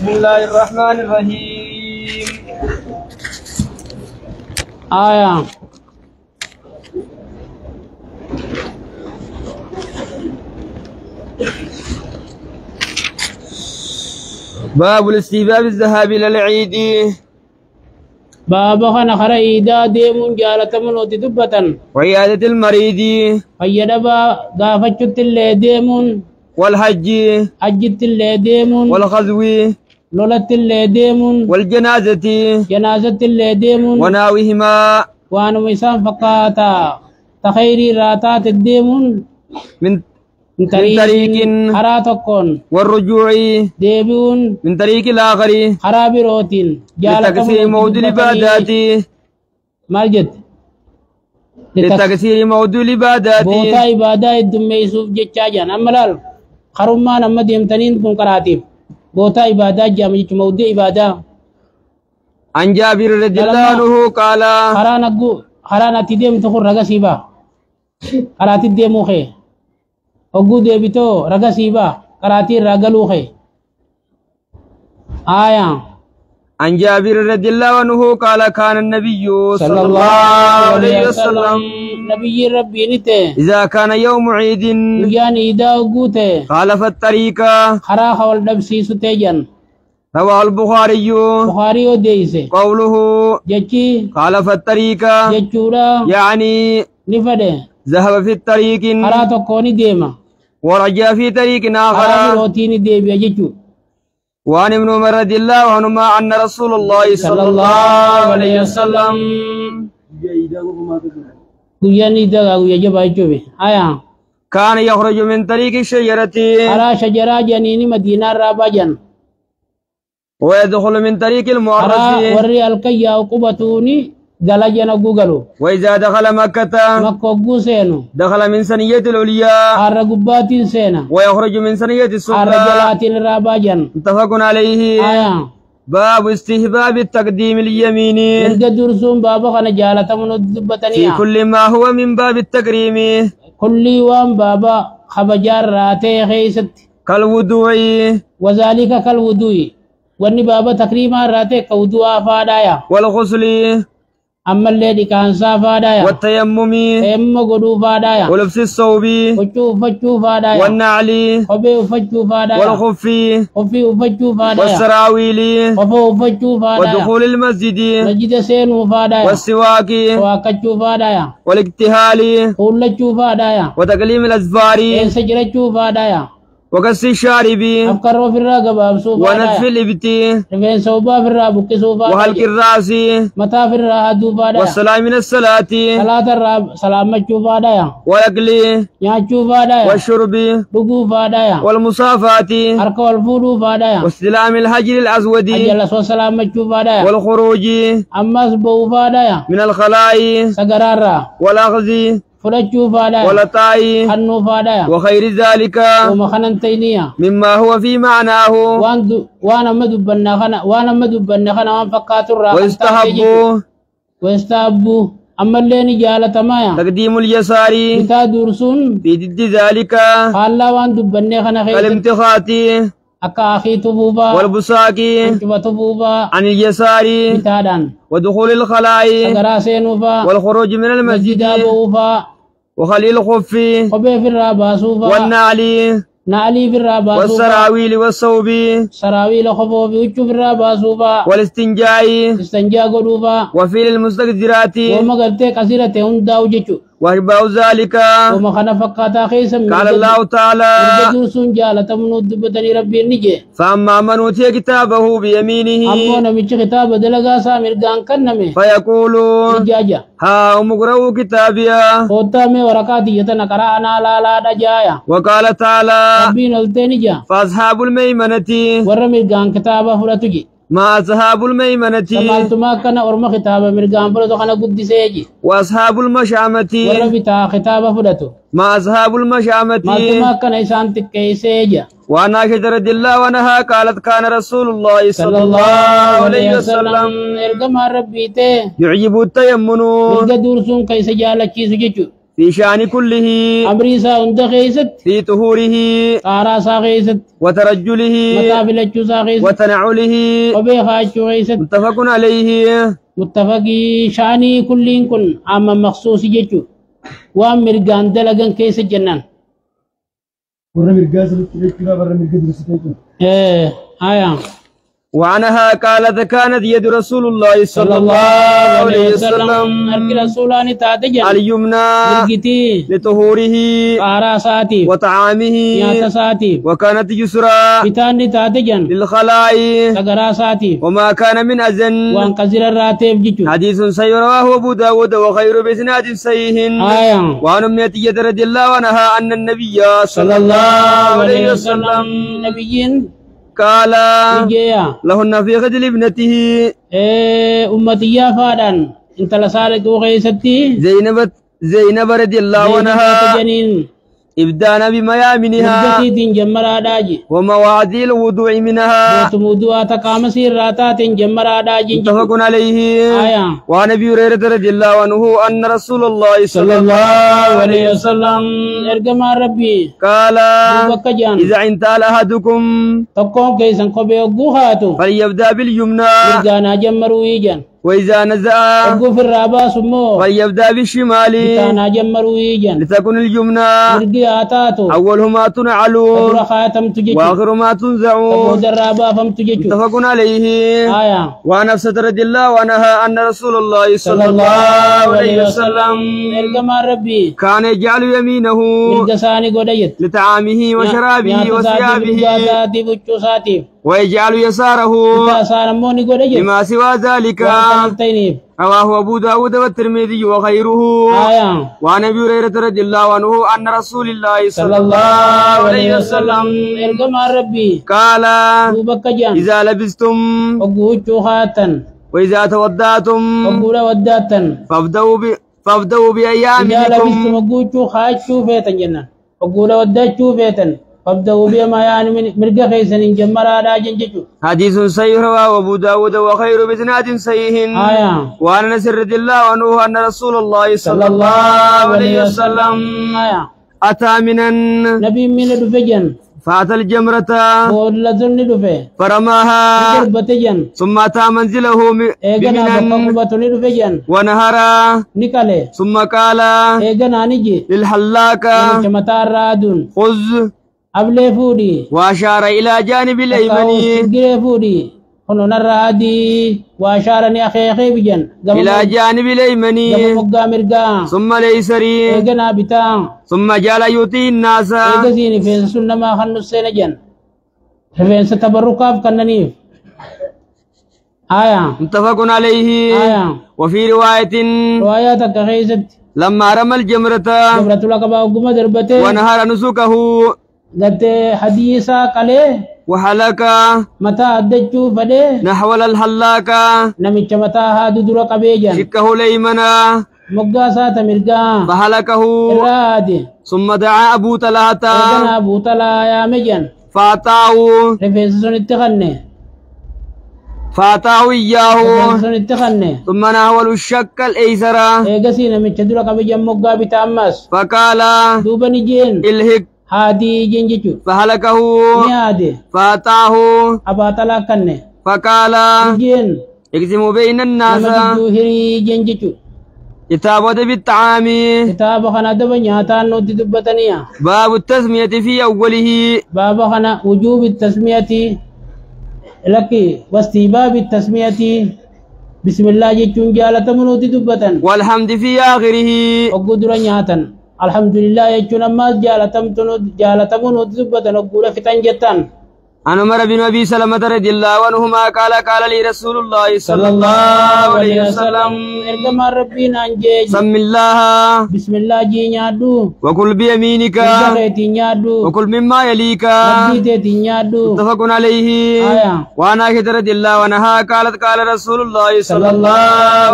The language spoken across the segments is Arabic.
بسم الله الرحمن الرحيم. باب الاستحباب الذهاب إلى العيد. بابا خنا خرا إيدا ديمون جالة منوتي دبة وعيادة المريض. فيدبا غافتشت اللي ديمون والحج. حجت اللي ديمون والغزو. لولت اللي ديمون والجنازة. جنازة اللي ديمون وناوهما. وانو ميسان فقاتا تخيري راتات الديمون من طريق حراتكون والرجوع ديبون من طريق الآخر خراب روتين لتكسير موضوع العبادات. مالجد لتكسير موضوع العبادات. بوتا عبادة الدمي يوسف جتشاجان أملال خرما نما ديمتنين كن كراتيب بوتا عبادة جامع موضوع عبادة. عن جابر رضي الله عنه قال خرانا تديم تخر رغا سيبا خراتي ديمو خي وقو ديبتو رغا سيبا خراتي رغلو خي عن جابر رضي الله عنه قال كان النبي صلى الله عليه وسلم نبي ربي نته إذا كان يوم عيد يعني إذا قوته خالف الطريق خراخ والدبسي ستيجن رواه البخاري. بخاري وديسه قوله جتي خالف الطريق جتورا يعني نفده ذهب في الطريق خراتو كوني ديما ورجع في طريق آخر. روتيني ديبيا جتو. وعن ابن عمر رضي الله عنهما أن رسول الله صلى الله عليه وسلم كان يخرج من طريق الشجرة على شجرة جنين مدينة رابجا ويدخل من طريق المعرس وري الكيا وقبتوني دلجنا جوجلو. وإذا دخل مكة مكة سينو دخل من سنية العليا الرقبات سينا ويخرج من سنية السفلى. الرجلات الرابجا متفق عليه. باب استحباب التقديم اليمين درسون بابا خنا جالة من في كل ما هو من باب التكريم. كل وان بابا خبجار راتي خيست كالوضوء وذلك كالوضوء واني بابا تكريما راتي كوضوء فادايا والغسل أما اللي كان سافادايا والتيمم تيمم قدو فادايا ولبس الثوب وفتشو فادايا والنعل خبي وفتشو فادايا والخف خفي وفتشو فادايا والسراويل خفو وفتشو فادايا ودخول المسجد مسجد سين فادايا والسواك واكتشو فادايا والاكتهال قولتشو فادايا وتقليم الأظفار سجرتشو فادايا وقص الشارب أفكروا في الرقبة بسوفا ونتف الإبت رفين صوبا في الراب كسوفا وحلق الرأس متى في الراب دوفا والسلام من الصلاة صلاة الراب سلام تشوفا دايا والأكل يا تشوفا دايا والشرب رقوفا دايا والمصافات أركو الفولو فادايا واستلام الحجر الأسود أجل سلام تشوفا دايا والخروج أما سبوفا دايا من الخلاء سقرارا والأخذ فرجو فادايا ولطاي حنو فادايا وخير ذلك ومخنن تينيا مما هو في معناه وانا مدبنا خنا وان فقات الراحة ويستحبوا أما اللي جالة مايا تقديم اليسار بتا درسون في ضد ذلك قال وان دبنا خنا خير الامتخاط أكا أخي تبوبا والبساق تبوبا عن اليسار بتادان ودخول الخلاء أغراسينوفا والخروج من المسجد وخليل الخف خبي في الراباسوفا والنعل نعلي في الراباسوفا والسراويل والصوب سراويل خفو في وجه في الراباسوفا والاستنجاء استنجاء قلوفا وفي المستقدرات ومقلتك كثيرة هنداو جيشو وأرباع ذلك وما خنا فقاتا خيسا قال الله تعالى درسون جالة من دبتني ربي النجي فأما من أوتي كتابه بيمينه أمونا ميش كتاب دلقا سامر قان كنمي فيقول إجاجة ها أمقرأوا كتابيا قوتامي ورقاتي يتنا قرأنا لا دجايا وقال تعالى ربي نلتين جا فأصحاب الميمنة ورمي قان كتابه فرطجي ما أصحاب الميمنة كمالتما كان أرمى كتابه مرقان فرطو خنا قد سيجي وأصحاب المشأمة ورمي تا كتابه فرطو ما أصحاب المشأمة مالتما كان إسان تكي سيجي وعن عائشة رضي الله عنها قالت كان رسول الله صلى الله عليه وسلم إرقم ربي تي يعجب التيمن مرقى درسون كيس جالة كيس جيشو في شأن كله أمري سا هند خيست في طهوره آرا سا خيست وترجله متافلتشو سا خيست وتنعله وبيخاتشو خيست متفق عليه متفقي شأني كلين كن أما مخصوص جيتشو وأمر دلقن كيس الجنان برا مرقاز الكلاب برا مرقاز الكلاب آية وعنها قالت كانت يد رسول الله صلى الله عليه وسلم أركي رسولاني تاتجن اليمنى مرقتي لطهوره آرا ساتي وطعامه نياتا ساتي وكانت يسرى بتاني تاتجن للخلاء سقرا ساتي وما كان من أذن وان قزر الراتب جيتو حديث صحيح رواه أبو داود وخير بإسناد صحيح آية وعن أم عتية رضي الله عنها أن النبي صلى الله عليه وسلم نبيين قال نجيا لهن في خدل ابنته أمتي يا فادان انت لسالك وغيستي زينب رضي الله عنها جنين إبدانا بميامنها مدتي جمرا داجي ومواعيد الوضوء منها وتمودوا تقام سيراتات جمرا داجي متفق عليه آية وعن أبي هريرة رضي الله عنه أن رسول الله صلى الله عليه وسلم ارجم ربي قال بكجان إذا انتهى أحدكم تقوم كيسن قبي وقوهاتو فليبدأ باليمنى رجانا جمروا يجن وإذا نزع وقو في الرابا سمو فليبدأ بالشمال رجانا جمروا يجن لتكن اليمنى مرقي آتاتو أولهما تنعل أدر خاتم تججو وآخر ما تنزع تقود الرابا فم تججو متفق عليه آية وعن حفصة رضي الله عنها أن رسول الله صلى الله عليه وسلم ارجم ربي كان يجعل يمينه مرقساني قديت لطعامه وشرابه وثيابه ويجعل يساره لما سوى ذلك رواه أبو داود والترمذي وغيره وعن أبي هريرة رضي الله عنه أن رسول الله صلى الله عليه وسلم قال إذا لبستم وإذا توضأتم فابدأوا بأيامكم فابدأوا بما يعني مرقى خيسن جمرا راجن ججو حديث صحيح رواه أبو داود وخير بإسناد صحيح وعن أنس رضي الله عنه أن رسول الله صلى الله عليه وسلم أتى من نبي من دفجن فأتى الجمرة ولذن دفه فرماها بتجن ثم أتى منزله بمنن ونهر نكاله ثم قال نجي للحلاق خذ أبلي فودي وأشار إلى جانب الأيمن فودي هنا نرادي وأشارني أخي بجن إلى جانب الأيمن ثم الأيسر ثم جعل يؤتي الناس في سنة ما خلص سنجن فين ستبركاب كننيف آية متفق عليه وفي رواياتك خيست لما رمى الجمرة لك باقوم دربته ونهر نسكه قلت حديثا قليه وحلق متى أدجو فده نحو الحلاق نميش متى هادو درق بيجن شكه ليمنا مقاسات مرقا فحلقه الرادي ثم دعا أبو طلحة أبو طلحة يا مجن فأعطاه رفيسون اتخنه فأعطاه إياه رفيسون اتخنه ثم نحول الشك الأيسر إيقسي نميش درق بيجن مقا بتأمس فقال دوبني جين الهك هادي جنجيشو فحلقه نيادي فأعطاه أبا طلحة كنه فقال جين اقسموا بين الناس نمجدوهري جنجيشو كتابة بالطعام كتاب خنا دب نياتان نوت دبتنيا باب التسمية في أوله باب خنا وجوب التسمية لك واستحباب التسمية بسم الله جتون جالة منوت دبتن والحمد في آخره وقدر نياتن الحمد لله يجون ما جالة منوت دبتن وقول فتن جتن عن عمر بن أبي سلمة رضي الله عنهما قال لي رسول الله صلى الله عليه وسلم ارجما ربنا انجيج سم الله بسم الله جي نيادو وكل بيمينك وكل مما يليك متفق عليه وعن عائشة رضي الله عنها قال رسول الله صلى الله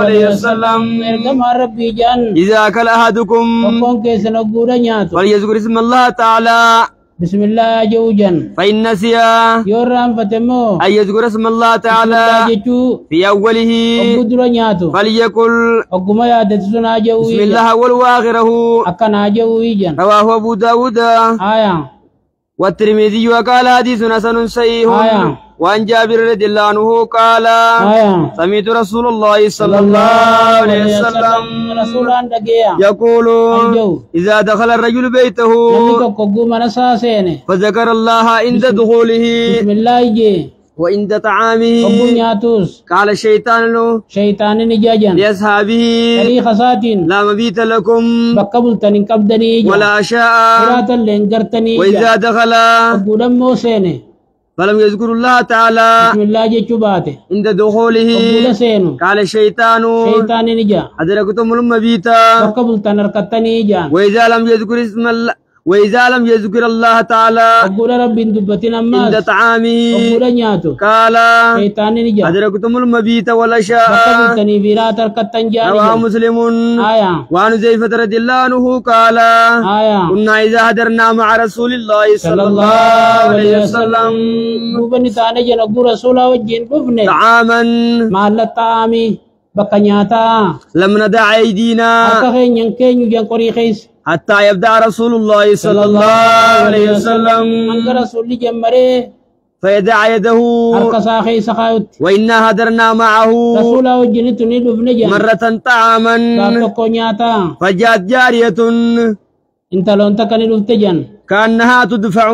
عليه وسلم ارجما ربي جان إذا أكل أحدكم فليذكر اسم الله تعالى بسم الله جوجا فإن نسي يورام فتمو أن يذكر اسم الله تعالى في أوله فليقل بسم الله أول وآخره رواه أبو داود والترمذي وقال حديث حسن صحيح وعن جابر رضي الله عنه قال سمعت رسول الله صلى الله عليه وسلم يقول إذا دخل الرجل بيته فذكر الله عند دخوله وعند طعامه قال الشيطان له لأصحابه لا مبيت لكم ولا عشاء وإذا دخل فلم يذكر الله تعالى عند دخوله قال الشيطان أدركتم المبيت وإذا لم يذكر الله تعالى عند طعامه قال أدركتم المبيت والعشاء رواه مسلم وعن حذيفة رضي الله عنه قال كنا إذا حضرنا مع رسول الله صلى الله عليه وسلم طعاما لم ندع أيدينا حتى يبدأ رسول الله صلى الله عليه وسلم فيدع يده وإنا هدرنا معه مرة طعاما فجاءت جارية كأنها تدفع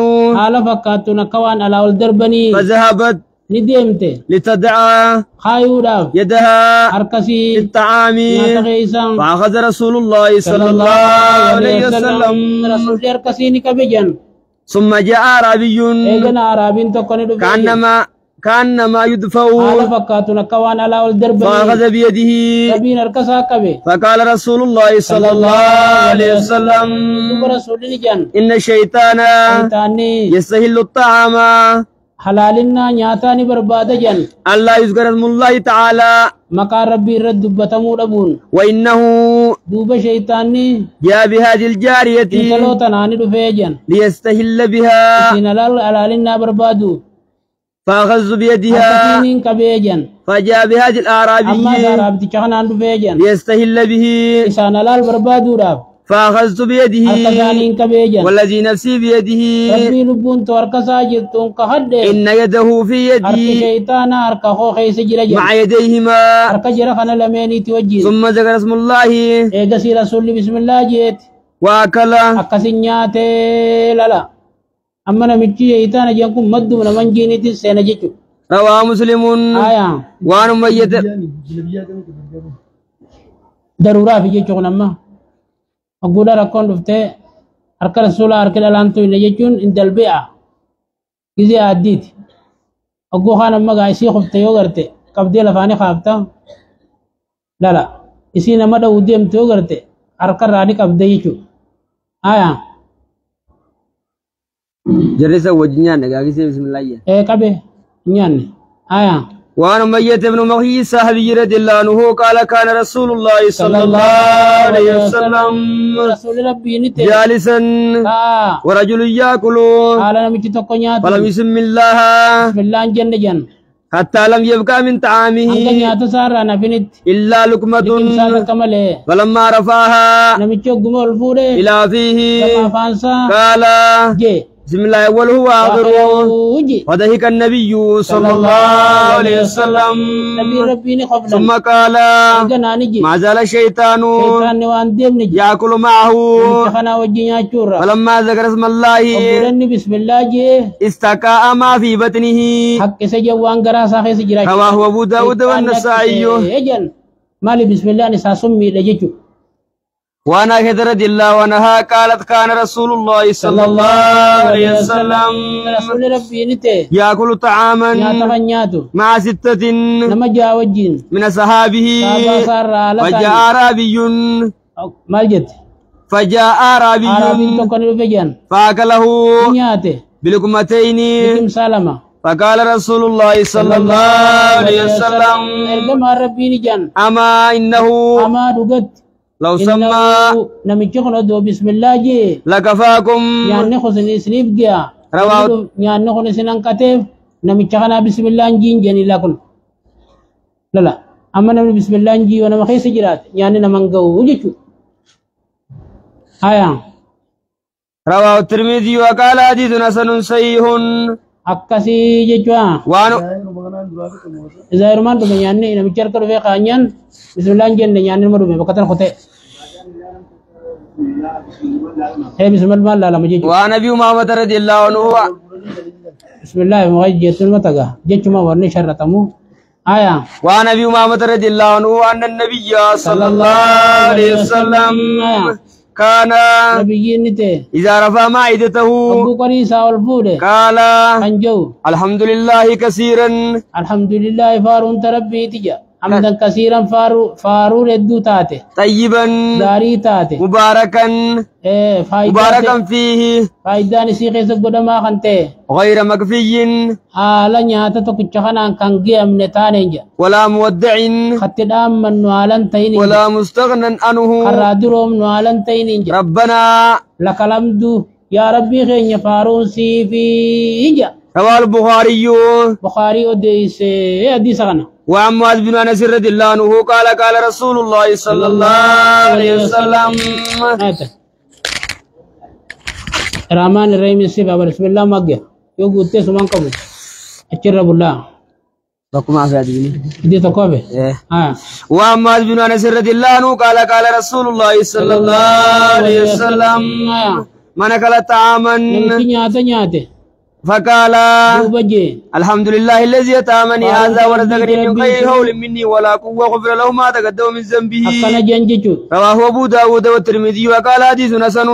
فذهبت لتدعى يدها للطعام فأخذ رسول الله صلى الله عليه وسلم ثم جاء أعرابي كأنما يدفع فأخذ بيده فقال رسول الله صلى الله عليه وسلم إن الشيطان يستهل الطعام حلالنا نياتاني بربادة جن الله يذكر اسم الله تعالى مقار ربي رد دبتمو ربون وإنه دوب شيطاني جاء بهذه الجارية انتلو تناني رفيجن ليستهل بها حلالنا بربادو فأخذ بيدها فجاء بهذه الأعرابي ليستهل به فأخذت بيده والذي نفسي بيده إن يده في يدي مع يديهما ثم ذكر اسم الله وأكل أما نمشي شيطان جنكم مدو من منجيني سينجيكو رواه مسلم وعن أمية ضرورة في جيكو نما أقول ركون دفته أركل السولا أركل الانتو إن جيكون إن دلبيع كذي عديت أقول خان أما قايسي خفته يوغرته كبدي لفاني خابته لا إسي نمدا وديم توغرته أركل راني كبدي يجو جريسة وجنيان نقاقسي بسم الله كبه نيان وعن أمية بن مغي صحابي رضي الله عنه قال كان رسول الله صلى الله عليه وسلم جالسا ورجل يأكل فلم يسم الله حتى لم يبقى من طعامه إلا لقمة فلما رفعها إلى فيه قال بسم الله أوله وآخره فضحك النبي صلى الله عليه وسلم ثم قال ما زال الشيطان يأكل معه فلما ذكر اسم الله استكاء ما في بطنه رواه أبو داود والنسائي مالي بسم الله نساسمي لجيجو وانا هدر رضي الله عنها قالت كان رسول الله صلى الله عليه وسلم يأكل طعاما مع 6 من أصحابه فجاء أعرابي فأكله بلقمتين فقال رسول الله صلى الله عليه وسلم أما إنه لو سمى نمجيكم أدو بسم الله جي لكفاكم يعني خسني سنيب جا رواه يعني خسني كتف نمجيكنا بسم الله جين جاني لكم لا أما نمي بسم الله جي وانا مخيس جرات يعني نمانقو وجيكو آية رواه الترمذي وقال حديث حسن صحيح أكاسي جيجوا وانو إذا يرمان تو يعني نمجير كرو في قانيان بسم الله جين يعني مرو بكتر خطأ بسم الله لا مجيجو ونبي محمد رضي الله عنه بسم الله مغيجة المتقى جيجو ما ورني شرطمو آية ونبي محمد رضي الله عنه أن النبي صلى الله عليه وسلم كان إذا رفع مائدته قال الحمد لله كثيرا الحمد لله فارون تربي تجا حمدا كثيرا فارو ردو تاته طيبا داري تاته مباركا فيه فايدان سيخي سبدا ما خنته غير مكفي حالا نياتا تكتشخنا كانجي امنتانينجا ولا مودع خطدام من نوالن تينينجا ولا مستغنى عنه خرادروم نوالن تينينجا ربنا لك الحمد يا ربي خين فارون سيفي رواه البخاري بخاري وديس حديث غنا وعن معاذ بن انس رضي الله عنه قال قال رسول الله صلى الله عليه وسلم رامان الرحيم سيبا بسم الله ماجا يوغو تي سمان كبو اچر رب الله بكم عفوا دي تكوبه وعن معاذ بن انس رضي الله عنه قال قال رسول الله صلى الله عليه وسلم من اكل طعاما نياته فقال الحمد لله الذي أطعمني هذا ورزقني من غير حول مني ولا قوة غفر له ما تقدم من ذنبه رواه أبو داود والترمذي وقال حديث حسن